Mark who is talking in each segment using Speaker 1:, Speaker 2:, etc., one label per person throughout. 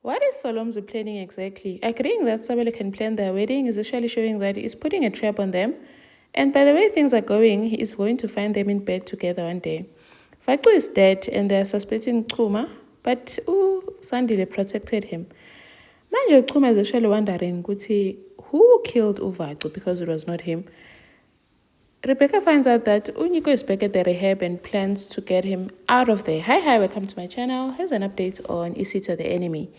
Speaker 1: What is Solomzi planning exactly? Agreeing that Sabelo can plan their wedding is actually showing that he's putting a trap on them. And by the way things are going, he is going to find them in bed together one day. Faxo is dead and they are suspecting Chuma, but Sandile protected him. Manje Chuma is actually wondering who killed Uvaxo because it was not him. Rebecca finds out that Unyiko is back at the rehab and plans to get him out of there. Hi, welcome to my channel. Here's an update on Isita the enemy.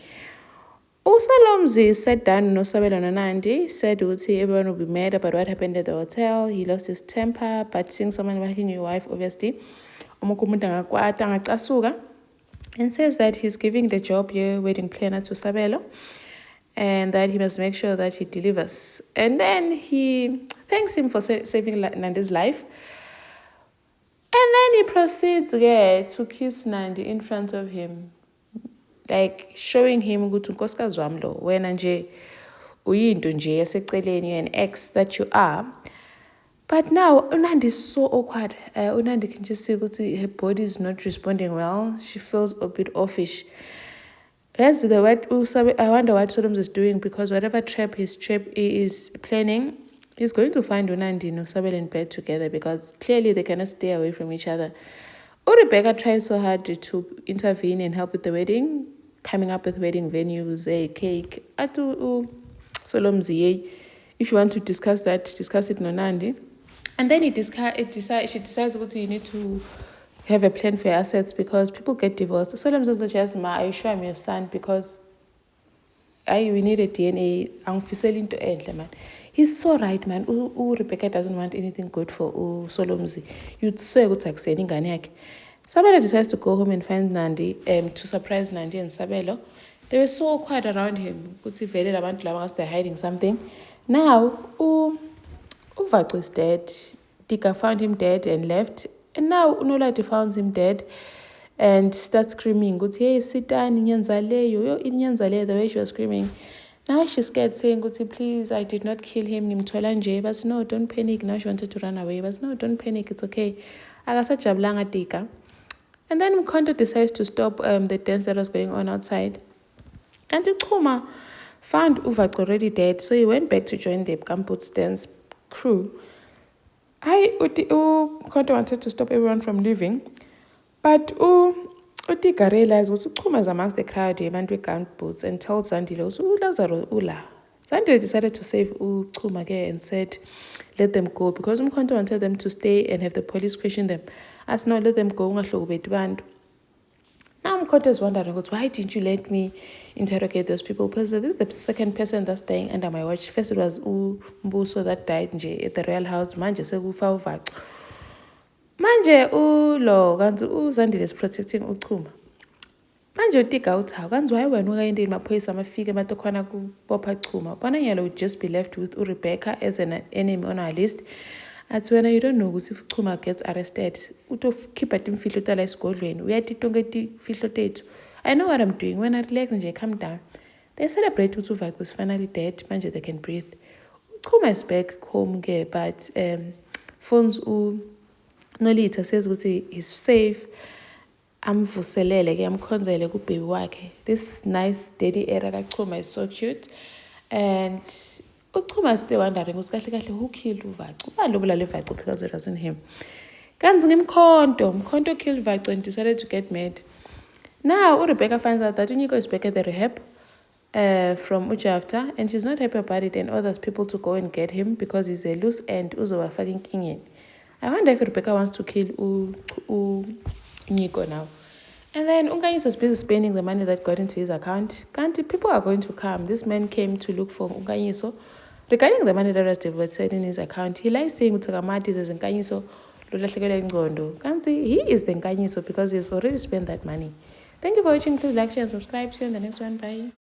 Speaker 1: Usalomzi sat down Sabelo Nandi, said everyone will be mad about what happened at the hotel. He lost his temper, but seeing someone liking your wife, obviously, and says that he's giving the job here, wedding planner to Sabelo, and that he must make sure that he delivers. And then he thanks him for saving Nandi's life. And then he proceeds to kiss Nandi in front of him, like showing him ukuthi unkosikazi wami lo wena nje uyinto nje yaseceleni, you're an ex that you are. But now Unandi is so awkward. Unandi can just see ukuthi her body is not responding well. She feels a bit offish. That's the word. I wonder what Solomon is doing, because whatever trap is planning, he's going to find Unandi and Sabelo in bed together, because clearly they cannot stay away from each other. Rebecca tries so hard to intervene and help with the wedding, coming up with wedding venues, a cake. Solomzi, if you want to discuss that, discuss it Nonandi. And then she decides what you need to have a plan for your assets, because people get divorced. Solomzi says, "Ma, are you sure I'm your son? Because we need a DNA. I'm feeling to end, man." He's so right, man. Rebecca doesn't want anything good for Solomzi. You'd say good taxing Ganiak. Sabelo decides to go home and find Nandi to surprise Nandi and Sabelo. They were so quiet around him. They're hiding something. Now, Uvaxo is dead. Tika found him dead and left. And now Unolati found him dead and starts screaming. Hey, sit down, the way she was screaming. Now she's scared, saying, please, I did not kill him. But no, don't panic. Now she wanted to run away. But no, don't panic. It's okay. Tika. And then Mkhonto decides to stop the dance that was going on outside. And Chuma found Uvaxo already dead, so he went back to join the Kampot's dance crew. Mkhonto wanted to stop everyone from leaving, but Utika realized Chuma is amongst the crowd, and with Kampot's, and told Zandile, Lazaro Ula. Zandile decided to save Chuma again and said, let them go, because Mkhonto wanted them to stay and have the police question them. As no, let them go. Now Mkhonto is wondering, why didn't you let me interrogate those people? Because this is the second person that's staying under my watch. First it was Mbuso that died at the royal house. Manje sekufa Uvaxo. Manje Zandile is protecting Uchuma. Manje utika uthi kanzi why wena ukayindeni maphoyisa amafike matokhona kubopha Chuma. Bona would just be left with Rebecca as an enemy on our list. At when you don't know if Chuma gets arrested, keep at him feel to like Scotland. We had to get the feel. I know what I'm doing. When I relax and calm down, they celebrate Uvaxo was finally dead. Manje they can breathe. Chuma is back home, but phones Nolita says he's safe. I'm khonzele ku baby wakhe. This nice steady era kaChuma is so cute. And Uchuma is still wondering, who killed Uvaxo? Because it wasn't him. Mkhonto killed Uvaxo and decided to get mad. Now, Rebecca finds out that Unyiko is back at the rehab from Ujafta, and she's not happy about it, and orders people to go and get him because he's a loose end. Uzoba fucking king. I wonder if Rebecca wants to kill Unyiko now. And then Unganyiso is busy spending the money that got into his account. People are going to come. This man came to look for Unganyiso. Regarding the money that was deposited in his account, he likes saying Utakamati is Unganyiso. He is the Unganyiso because he has already spent that money. Thank you for watching. Please like, share, and subscribe. See you in the next one. Bye.